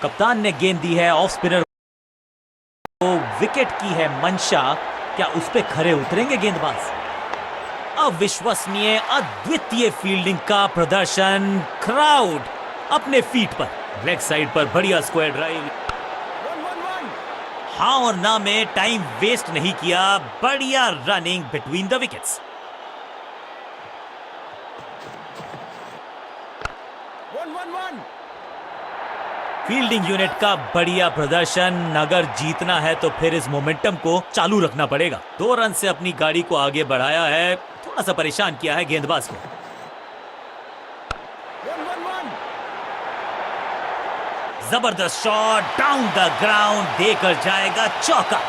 कप्तान ने गेंद दी है ऑफ स्पिनर को, विकेट की है मंशा। क्या उस पे खरे उतरेंगे गेंदबाज? अविश्वसनीय अद्वितीय फील्डिंग का प्रदर्शन। क्राउड अपने फीट पर, लेग साइड पर बढ़िया स्क्वायर ड्राइव। हाँ और ना में टाइम वेस्ट नहीं किया, बढ़िया running between the wickets. Fielding unit का बढ़िया प्रदर्शन। अगर जीतना है तो फिर इस मोमेंटम को चालू रखना पड़ेगा। 2 रन से अपनी गाड़ी को आगे बढ़ाया है, थोड़ा सा परेशान किया है गेंदबाज को। जबरदस्त शॉट डाउन द ग्राउंड, देकर जाएगा चौका।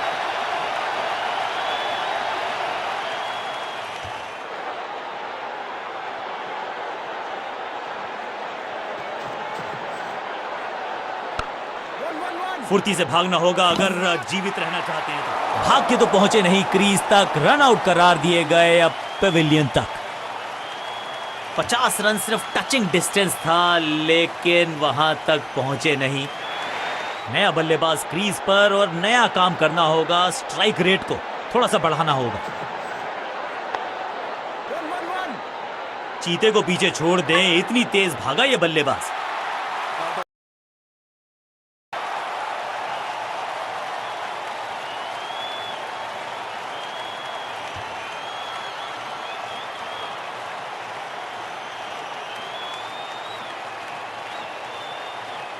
फुर्ती से भागना होगा अगर जीवित रहना चाहते हैं तो। भाग के तो पहुंचे नहीं क्रीज तक, रन आउट करार दिए गए अब पेविलियन तक। 50 रन सिर्फ टचिंग डिस्टेंस था, लेकिन वहां तक पहुंचे नहीं। नया बल्लेबाज क्रीज पर और नया काम करना होगा। स्ट्राइक रेट को थोड़ा सा बढ़ाना होगा। चीते को पीछे छोड़ दें, इतनी तेज भागा ये बल्लेबाज।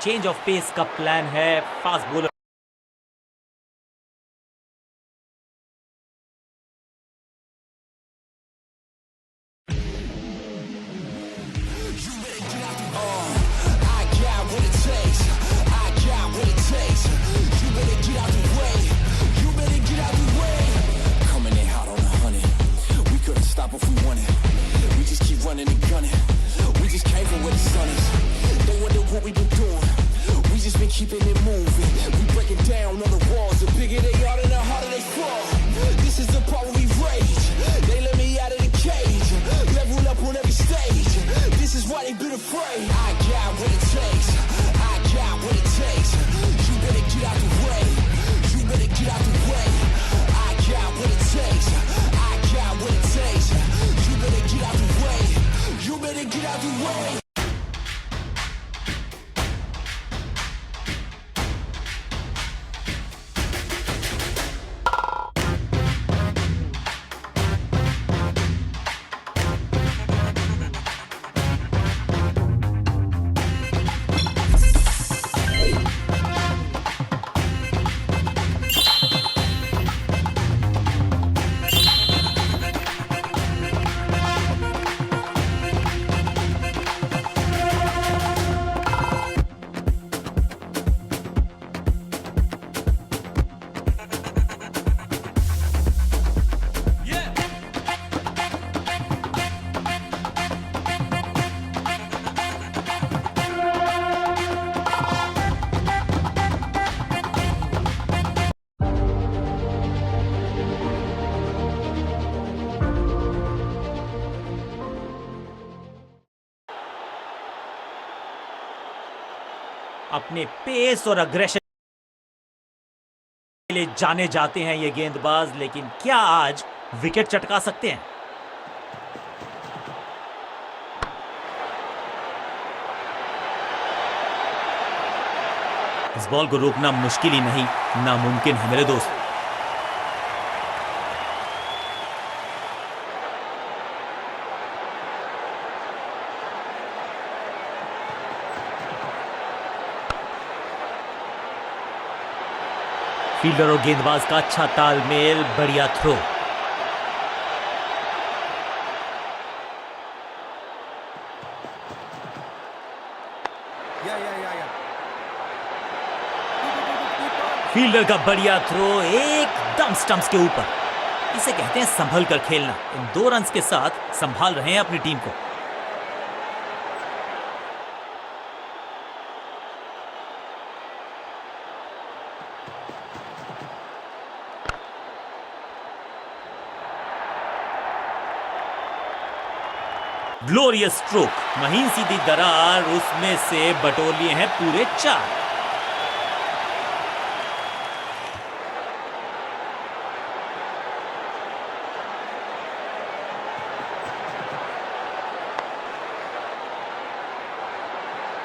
चेंज ऑफ पेस का प्लान है। Fast bowler keeping it moving. We breaking down on the walls. The bigger they are, the harder they fall. This is the part where we rage. They let me out of the cage. Level up on every stage. This is why they been afraid. I got what it takes. I got what it takes. You better get out the way. You better get out the way. I got what it takes. I got what it takes. You better get out the way. You better get out the way. अपने pace और aggression के लिए जाने जाते हैं ये गेंदबाज, लेकिन क्या आज विकेट चटका सकते हैं? इस बॉल को रोकना मुश्किल ही नहीं, नामुमकिन है मेरे दोस्त। फील्डर और गेंदबाज का अच्छा तालमेल, बढ़िया थ्रो। फील्डर का बढ़िया थ्रो एकदम स्टंप्स के ऊपर। इसे कहते हैं संभल कर खेलना। इन 2 रन्स के साथ संभाल रहे हैं अपनी टीम को। ग्लोरियस स्ट्रोक, महीन सीधी दरार, उसमें से बटोर लिए हैं पूरे 4।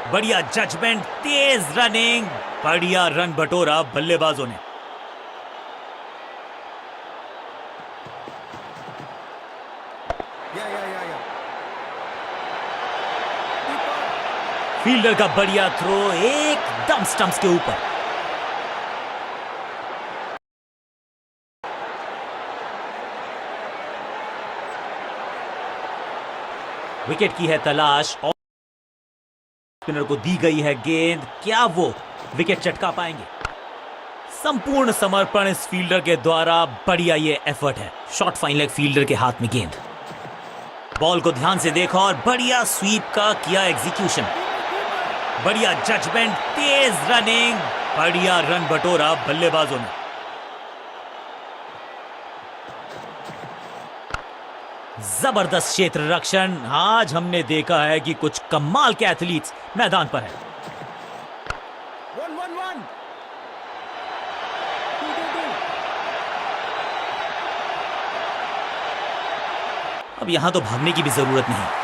बढ़िया जजमेंट, तेज रनिंग, बढ़िया रन बटोरा बल्लेबाजों ने। फील्डर का बढ़िया थ्रो एकदम स्टंप्स के ऊपर। विकेट की है तलाश और स्पिनर को दी गई है गेंद, क्या वो विकेट चटका पाएंगे? संपूर्ण समर्पण इस फील्डर के द्वारा, बढ़िया ये एफर्ट है। शॉर्ट फाइन लेग फील्डर के हाथ में गेंद, बॉल को ध्यान से देखा और बढ़िया स्वीप का किया एग्जीक्यूशन। बढ़िया जजमेंट, तेज रनिंग, बढ़िया रन बटोरा बल्लेबाजों ने। जबरदस्त क्षेत्र रक्षण, आज हमने देखा है कि कुछ कमाल के एथलीट्स मैदान पर हैं। अब यहां तो भागने की भी जरूरत नहीं।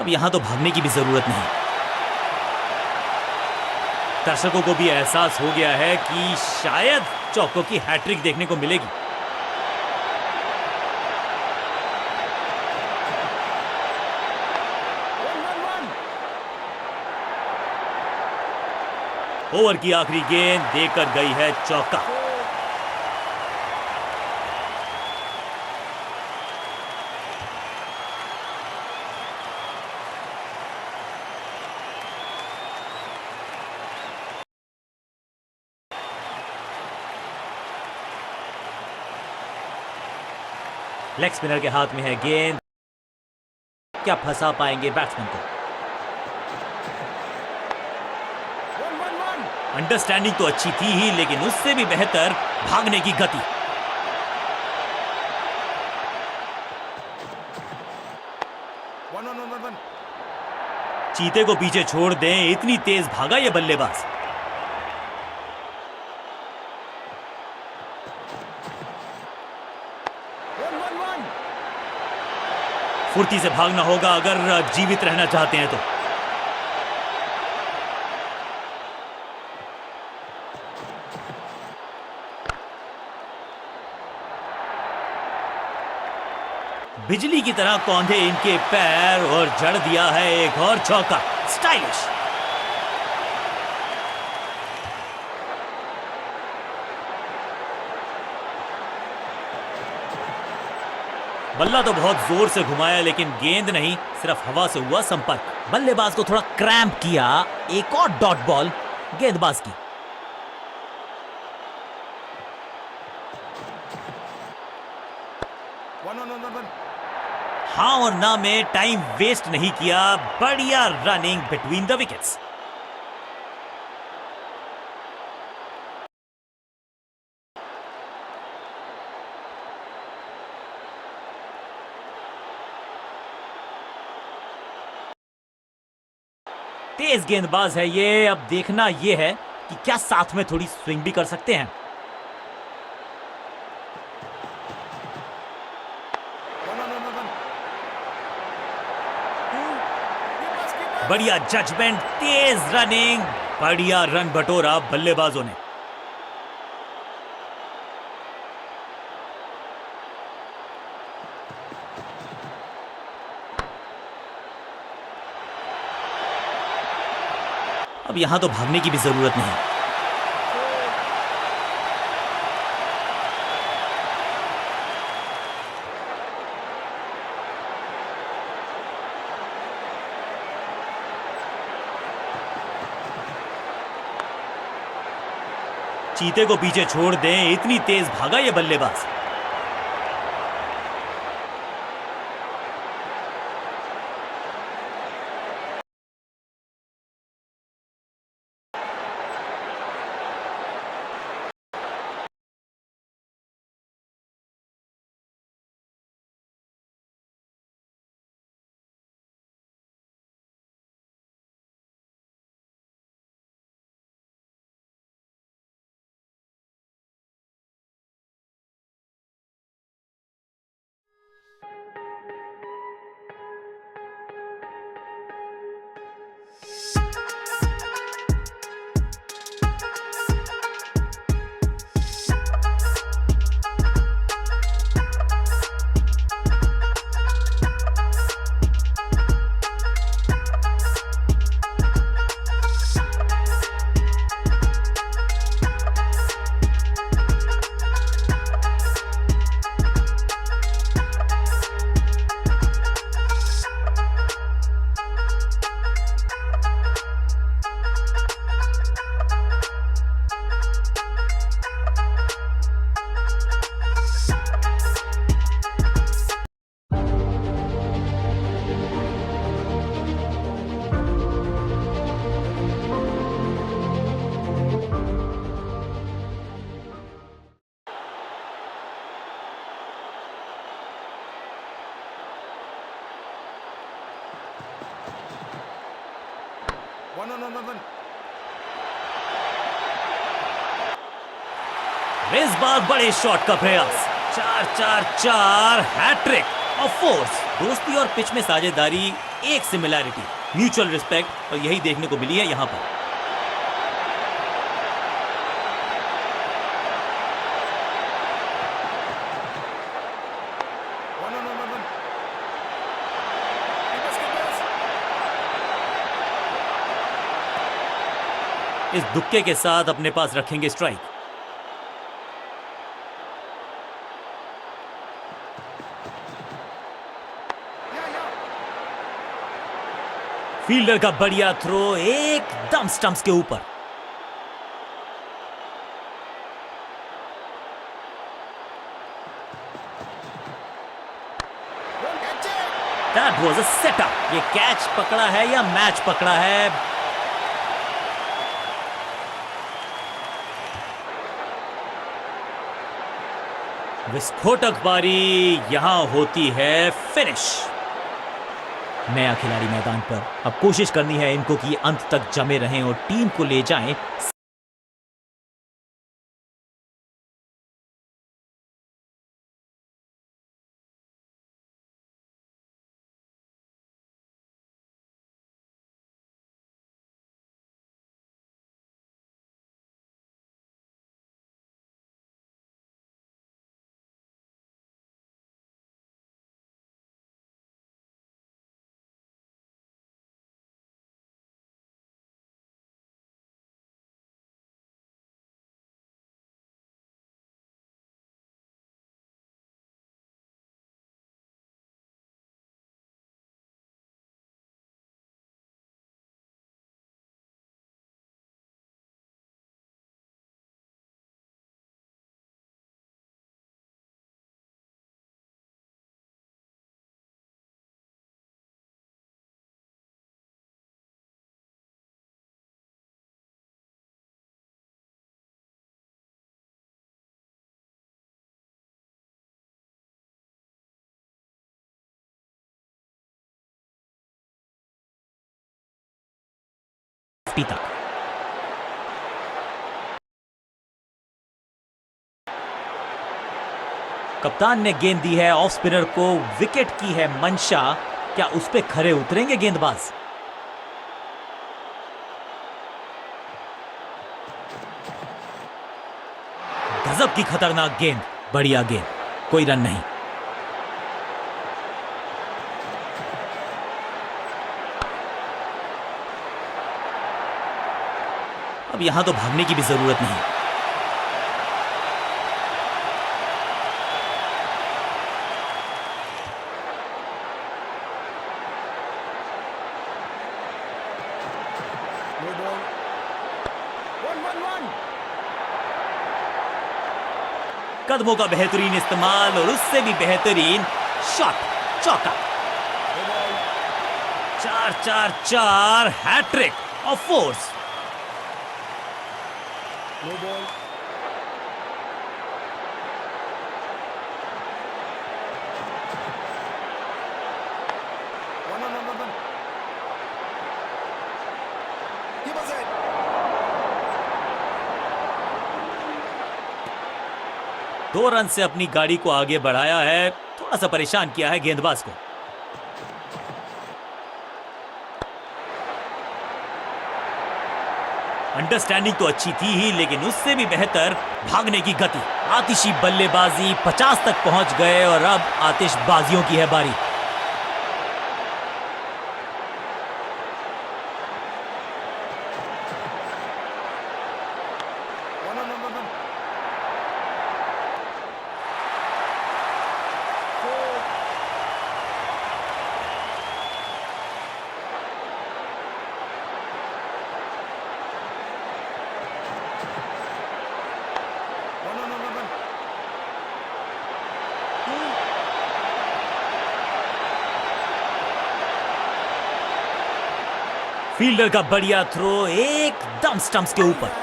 अब यहां तो भागने की भी जरूरत नहीं। दर्शकों को भी एहसास हो गया है कि शायद चौकों की हैट्रिक देखने को मिलेगी। ओवर की आखिरी गेंद देकर गई है चौका। लेग स्पिनर के हाथ में है गेंद, क्या फंसा पाएंगे बैट्समैन को? अंडरस्टैंडिंग तो अच्छी थी ही, लेकिन उससे भी बेहतर भागने की गति। चीते को पीछे छोड़ दें, इतनी तेज भागा ये बल्लेबाज। फुर्ती से भागना होगा अगर जीवित रहना चाहते हैं तो। बिजली की तरह कौंधे इनके पैर और जड़ दिया है एक और चौका। स्टाइलिश। बल्ला तो बहुत जोर से घुमाया, लेकिन गेंद नहीं, सिर्फ हवा से हुआ संपर्क। बल्लेबाज को थोड़ा क्रैम्प किया, एक और डॉट बॉल गेंदबाज की। हाँ और ना में टाइम वेस्ट नहीं किया, बढ़िया रनिंग बिटवीन द विकेट्स। तेज गेंदबाज है ये, अब देखना ये है कि क्या साथ में थोड़ी स्विंग भी कर सकते हैं। बढ़िया जजमेंट, तेज रनिंग, बढ़िया रन बटोरा बल्लेबाजों ने। अब यहां तो भागने की भी जरूरत नहीं। चीते को पीछे छोड़ दें, इतनी तेज भागा ये बल्लेबाज। इस बार बड़े शॉट का प्रयास। 4-4-4 हैट्रिक ऑफ फोर्स। दोस्ती और पिच में साझेदारी, एक सिमिलैरिटी, म्यूचुअल रिस्पेक्ट, और यही देखने को मिली है यहां पर। इस दुक्के के साथ अपने पास रखेंगे स्ट्राइक। फील्डर का बढ़िया थ्रो एकदम स्टंप्स के ऊपर। That was a setup. ये कैच पकड़ा है या मैच पकड़ा है? विस्फोटक पारी यहां होती है फिनिश। नया खिलाड़ी मैदान पर, अब कोशिश करनी है इनको कि अंत तक जमे रहें और टीम को ले जाएं तक। कप्तान ने गेंद दी है ऑफ स्पिनर को, विकेट की है मंशा। क्या उस पे खरे उतरेंगे गेंदबाज? गजब की खतरनाक गेंद, बढ़िया गेंद, कोई रन नहीं। अब यहां तो भागने की भी जरूरत नहीं। कदमों का बेहतरीन इस्तेमाल और उससे भी बेहतरीन शॉट, चौका। 4-4-4 hat trick of fours. No ball. One. Give us it. दो रन से अपनी गाड़ी को आगे बढ़ाया है, थोड़ा सा परेशान किया है गेंदबाज को। अंडरस्टैंडिंग तो अच्छी थी ही, लेकिन उससे भी बेहतर भागने की गति। आतिशी बल्लेबाजी, 50 तक पहुंच गए और अब आतिशबाजियों की है बारी। फील्डर का बढ़िया थ्रो एकदम स्टंप्स के ऊपर।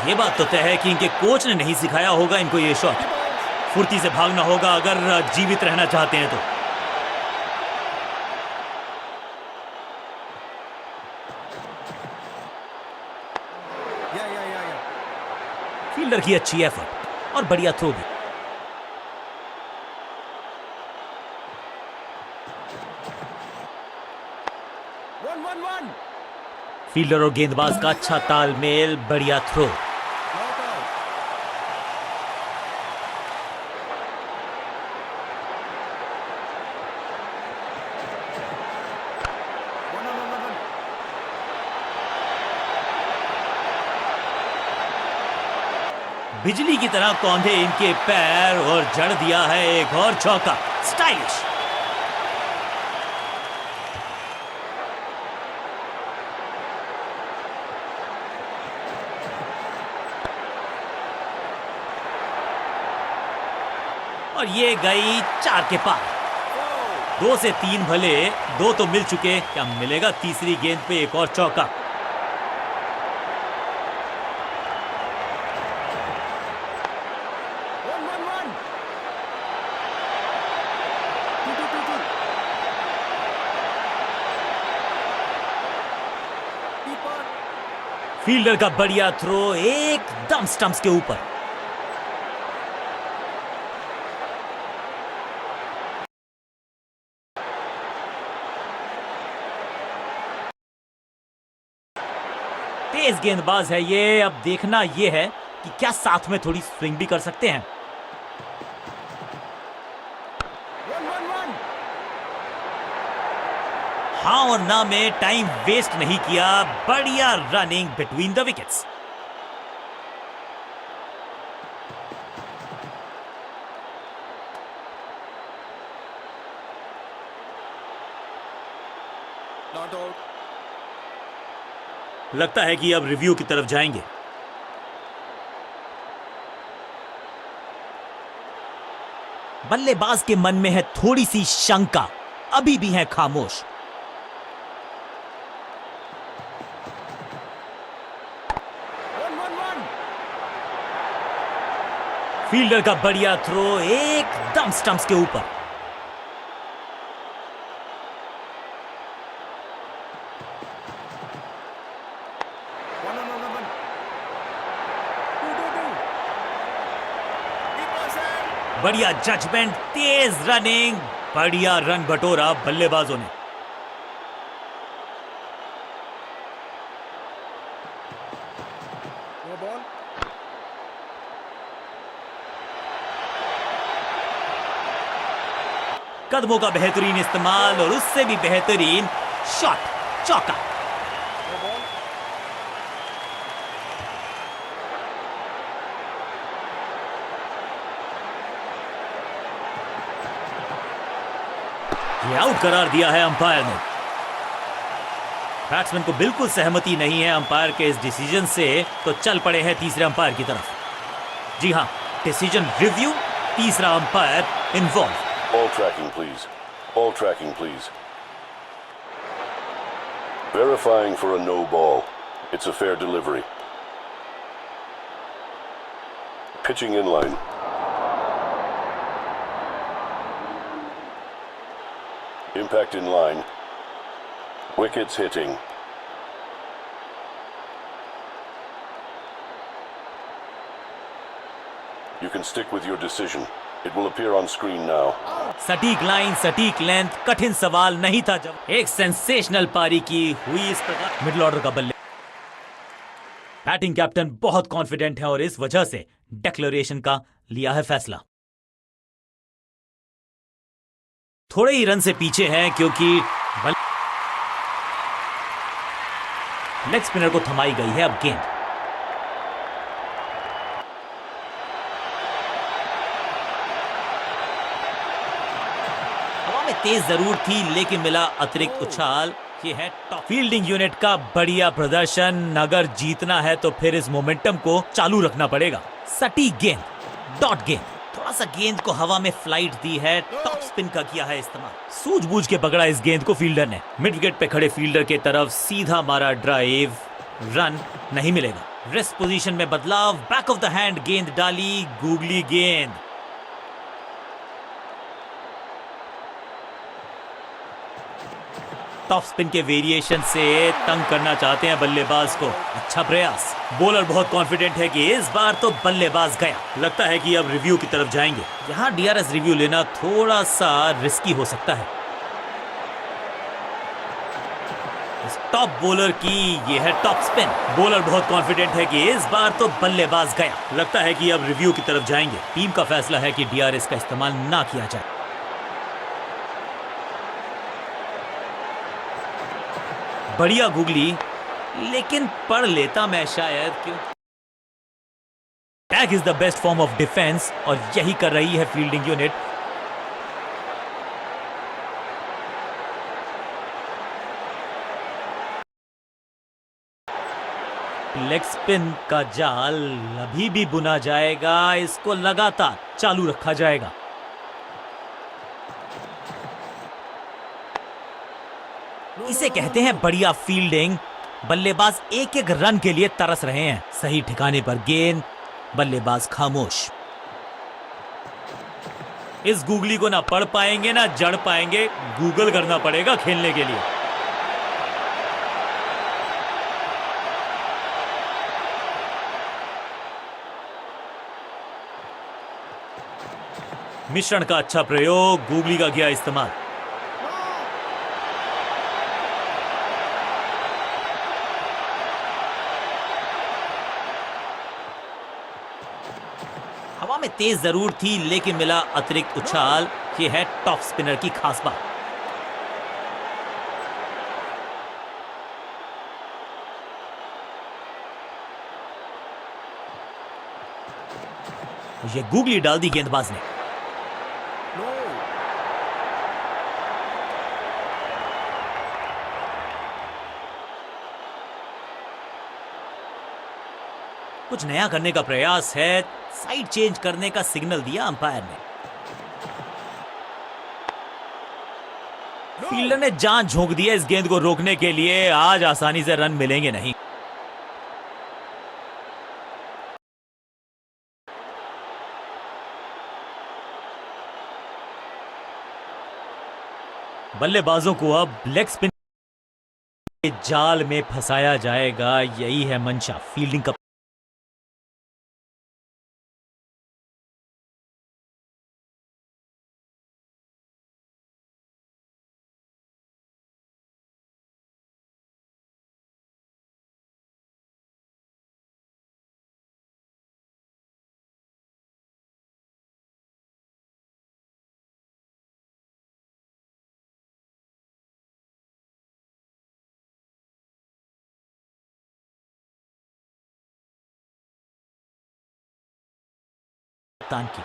ये बात तो तय है कि इनके कोच ने नहीं सिखाया होगा इनको ये शॉट। फुर्ती से भागना होगा अगर जीवित रहना चाहते हैं तो। फील्डर की अच्छी एफर्ट और बढ़िया थ्रो भी। फील्डर और गेंदबाज का अच्छा तालमेल, बढ़िया थ्रो। बिजली की तरह कौंधे इनके पैर और जड़ दिया है एक और चौका। स्टाइलिश। और ये गई 4 के पार। 2 से 3 भले, 2 तो मिल चुके, क्या मिलेगा तीसरी गेंद पे एक और चौका। फील्डर का बढ़िया थ्रो एकदम स्टंप्स के ऊपर। तेज गेंदबाज है ये। अब देखना ये है कि क्या साथ में थोड़ी स्विंग भी कर सकते हैं। हाँ और ना में टाइम वेस्ट नहीं किया। बढ़िया रनिंग बिटवीन द विकेट्स। लगता है कि अब रिव्यू की तरफ जाएंगे। बल्लेबाज के मन में है थोड़ी सी शंका, अभी भी है खामोश। फील्डर का बढ़िया थ्रो एकदम स्टंप्स के ऊपर। बढ़िया जजमेंट, तेज रनिंग, बढ़िया रन बटोरा बल्लेबाजों ने। कदमों का बेहतरीन इस्तेमाल और उससे भी बेहतरीन शॉट, चौका। ये आउट करार दिया है अंपायर ने। बैट्समैन को बिल्कुल सहमति नहीं है अंपायर के इस डिसीजन से, तो चल पड़े हैं तीसरे अंपायर की तरफ। जी हां, डिसीजन रिव्यू, तीसरा umpire involve. All tracking, please. All tracking, please. Verifying for a no ball. It's a fair delivery. Pitching in line. Impact in line. Wickets hitting. You can stick with your decision. It will appear on screen now. सटीक line, सटीक length, कठिन सवाल नहीं था। जब एक sensational पारी की हुई इस प्रकार मिडिल ऑर्डर का बल्ले। बैटिंग कैप्टन बहुत कॉन्फिडेंट है और इस वजह से डिक्लेरेशन का लिया है फैसला। थोड़े ही रन से पीछे हैं क्योंकि लेग स्पिनर को थमाई गई है अब गेंद। हवा में तेज जरूर थी लेकिन मिला अतिरिक्त उछाल। ये है टॉप फील्डिंग यूनिट का बढ़िया प्रदर्शन। अगर जीतना है तो फिर इस मोमेंटम को चालू रखना पड़ेगा। सटीक गेंद, डॉट गेंद, थोड़ा सा गेंद को हवा में फ्लाइट दी है, टॉप स्पिन का किया है इस्तेमाल। सूझबूझ के पकड़ा इस गेंद को फील्डर ने। मिड विकेट पे खड़े फील्डर के तरफ सीधा मारा ड्राइव, रन नहीं मिलेगा। रेस्ट पोजीशन में बदलाव, बैक ऑफ द हैंड गेंद डाली, गूगली गेंद। टॉप स्पिन के वेरिएशन से तंग करना चाहते हैं बल्लेबाज को। अच्छा प्रयास। बॉलर बहुत कॉन्फिडेंट है कि इस बार तो बल्लेबाज गया। लगता है कि अब रिव्यू की तरफ जाएंगे। यहां डीआरएस रिव्यू लेना थोड़ा सा रिस्की हो सकता है। टॉप बॉलर की ये है टॉप स्पिन। बॉलर बहुत कॉन्फिडेंट है कि इस बार तो बल्लेबाज गया। लगता है कि अब रिव्यू की तरफ जाएंगे। टीम का फैसला है कि डीआरएस का इस्तेमाल ना किया जाए। बढ़िया गूगली, लेकिन पढ़ लेता मैं शायद। क्यों? Tag is the best form of defence और यही कर रही है फील्डिंग यूनिट। लेग स्पिन का जाल अभी भी बुना जाएगा। इसको लगातार चालू रखा जाएगा। इसे कहते हैं बढ़िया फील्डिंग। बल्लेबाज एक एक रन के लिए तरस रहे हैं। सही ठिकाने पर गेंद, बल्लेबाज खामोश। इस गूगली को ना पढ़ पाएंगे ना जड़ पाएंगे। गूगल करना पड़ेगा खेलने के लिए। मिश्रण का अच्छा प्रयोग, गूगली का किया इस्तेमाल। हवा में तेज जरूर थी लेकिन मिला अतिरिक्त उछाल। ये है टॉप स्पिनर की खास बात। ये गूगली डाल दी गेंदबाज ने। कुछ नया करने का प्रयास है। साइड चेंज करने का सिग्नल दिया अंपायर ने। फील्डर ने जान झोंक दिया इस गेंद को रोकने के लिए। आज आसानी से रन मिलेंगे नहीं। बल्लेबाजों को अब लेग स्पिन के जाल में फंसाया जाएगा। यही है मंशा फील्डिंग का। कप्तान की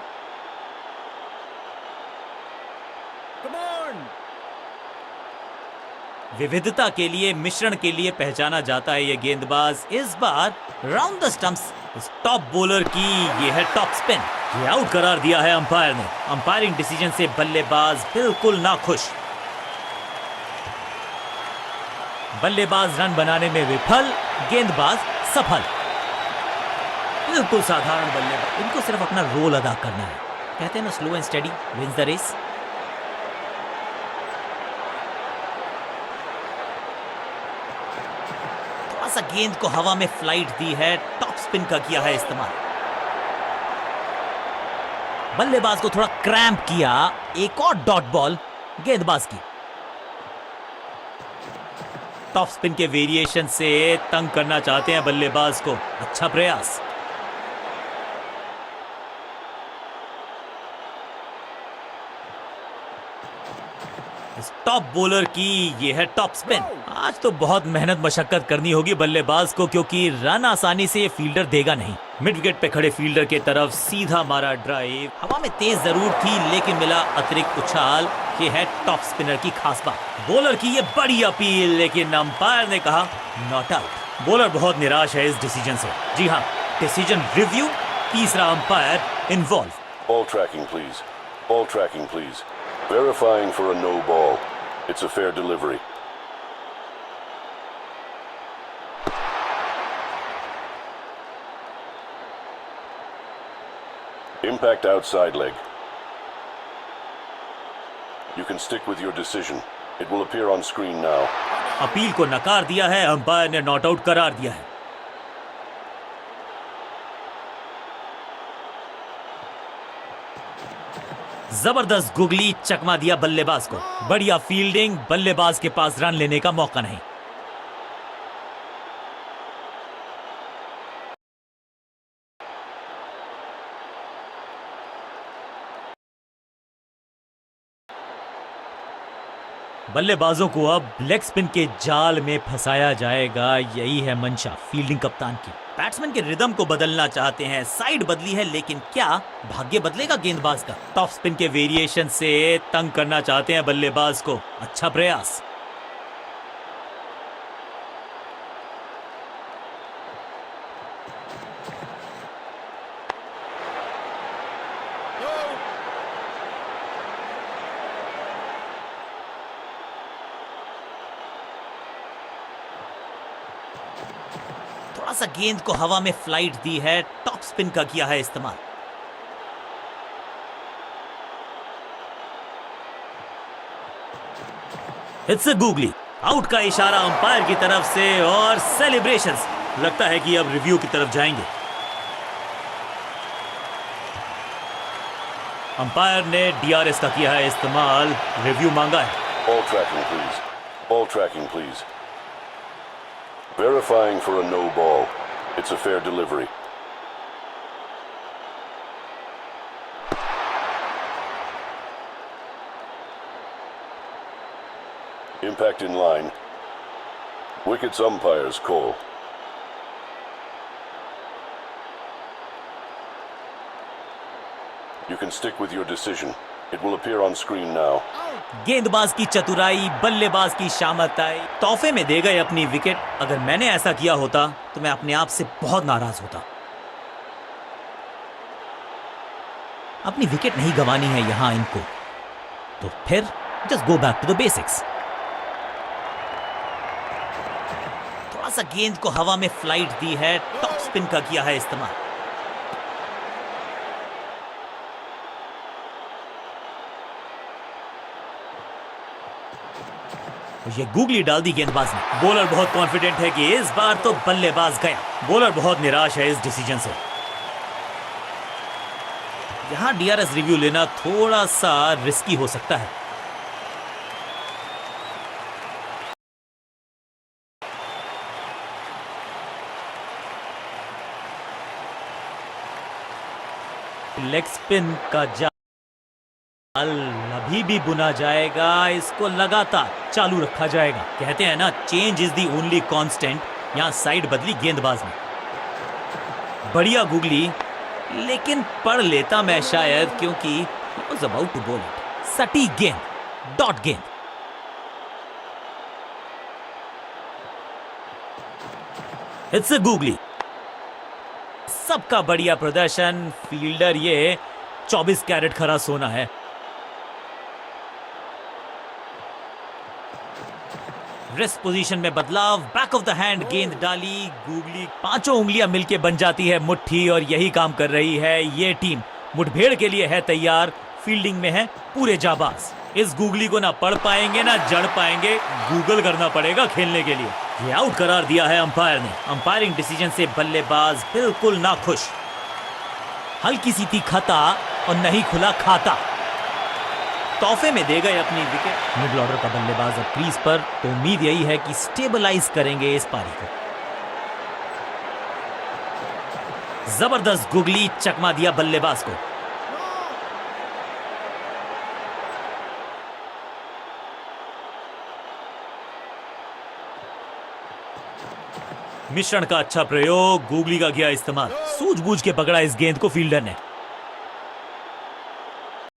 विविधता के लिए, मिश्रण के लिए पहचाना जाता है ये गेंदबाज। इस बार राउंड द स्टंप्स इस टॉप बॉलर की ये है टॉप स्पिन। ये आउट करार दिया है अंपायर ने। अंपायरिंग डिसीजन से बल्लेबाज बिल्कुल नाखुश। बल्लेबाज रन बनाने में विफल, गेंदबाज सफल। बिल्कुल साधारण बल्लेबाज। इनको सिर्फ अपना रोल अदा करना है। कहते हैं ना, slow and steady wins the race. थोड़ा सा गेंद को हवा में फ्लाइट दी है। टॉप स्पिन का किया है इस्तेमाल। बल्लेबाज को थोड़ा क्रैम्प किया। एक और डॉट बॉल गेंदबाज की। टॉप स्पिन के वेरिएशन से तंग करना चाहते हैं बल्लेबाज को। अच्छा प्रयास। टॉप बॉलर की ये है टॉप स्पिन। आज तो बहुत मेहनत मशक्कत करनी होगी बल्लेबाज को, क्योंकि रन आसानी से ये फील्डर देगा नहीं। मिड विकेट पे खड़े फील्डर के तरफ सीधा मारा ड्राइव। हवा में तेज जरूर थी लेकिन मिला अतिरिक्त उछाल। ये है टॉप स्पिनर की खास बात। बॉलर की ये बड़ी अपील, लेकिन अंपायर ने कहा नॉट आउट। बॉलर बहुत निराश है इस डिसीजन से। जी हाँ, डिसीजन रिव्यू, तीसरा umpire involve. Ball tracking, please. Ball tracking, please. Verifying for a no ball. It's a fair delivery. Impact outside leg. You can stick with your decision. It will appear on screen now. Appeal को नकार दिया है, umpire ने not out करार दिया है। जबरदस्त googly चकमा दिया बल्लेबाज को। बढ़िया फील्डिंग, बल्लेबाज के पास रन लेने का मौका नहीं। बल्लेबाजों को अब लेग स्पिन के जाल में फंसाया जाएगा, यही है मंशा फील्डिंग कप्तान की। बैट्समैन के रिदम को बदलना चाहते हैं, साइड बदली है, लेकिन क्या भाग्य बदलेगा गेंदबाज का? टॉप स्पिन के वेरिएशन से तंग करना चाहते हैं बल्लेबाज को। अच्छा प्रयास। थोड़ा सा गेंद को हवा में फ्लाइट दी है, टॉप स्पिन का किया है इस्तेमाल। It's a googly. आउट का इशारा अंपायर की तरफ से और सेलिब्रेशंस। लगता है कि अब रिव्यू की तरफ जाएंगे। अंपायर ने डीआरएस का किया है इस्तेमाल, रिव्यू मांगा है। Ball tracking, please. Ball tracking, please. Verifying for a no ball. It's a fair delivery. Impact in line. Wickets umpire's call. You can stick with your decision. It will appear on screen now. गेंदबाज की चतुराई, बल्लेबाज की शामताई तोहफे में दे गए अपनी wicket. अगर मैंने ऐसा किया होता तो मैं अपने आप से बहुत नाराज होता। अपनी विकेट नहीं गंवानी है यहां इनको, तो फिर just go back to the basics. थोड़ा सा गेंद को हवा में फ्लाइट दी है, टॉप स्पिन का किया है इस्तेमाल। ये गूगली डाल दी गेंदबाज ने। बॉलर बहुत कॉन्फिडेंट है कि इस बार तो बल्लेबाज गया। बॉलर बहुत निराश है इस डिसीजन से। यहां डीआरएस रिव्यू लेना थोड़ा सा रिस्की हो सकता है। लेग स्पिन का जाल अभी भी बुना जाएगा, इसको लगातार चालू रखा जाएगा। कहते हैं ना, change is the only constant. यहां साइड बदली गेंदबाज ने। बढ़िया गुगली, लेकिन पढ़ लेता मैं शायद, क्योंकि he was about to bowl it। सटीक गेंद, डॉट गेंद। It's a googly. सबका बढ़िया प्रदर्शन। फील्डर ये 24 कैरेट खरा सोना है। रिस्ट पोजीशन में बदलाव, बैक ऑफ द हैंड गेंद डाली, गूगली। पांचों उंगलियां मिलके बन जाती है मुट्ठी, और यही काम कर रही है ये टीम। मुठभेड़ के लिए है तैयार, फील्डिंग में है पूरे जाबाज। इस गूगली को ना पढ़ पाएंगे ना जड़ पाएंगे, गूगल करना पड़ेगा खेलने के लिए। ये आउट करार दिया है अंपायर ने। अंपायरिंग डिसीजन से बल्लेबाज बिल्कुल ना खुश। हल्की सी थी खता और नहीं खुला खाता। तोहफे में दे गए अपनी विकेट। मिडिल ऑर्डर का बल्लेबाज अब क्रीज पर, तो उम्मीद यही है कि स्टेबलाइज करेंगे इस पारी को। जबरदस्त गुगली चकमा दिया बल्लेबाज को। मिश्रण का अच्छा प्रयोग, गूगली का किया इस्तेमाल। सूझबूझ के पकड़ा इस गेंद को फील्डर ने।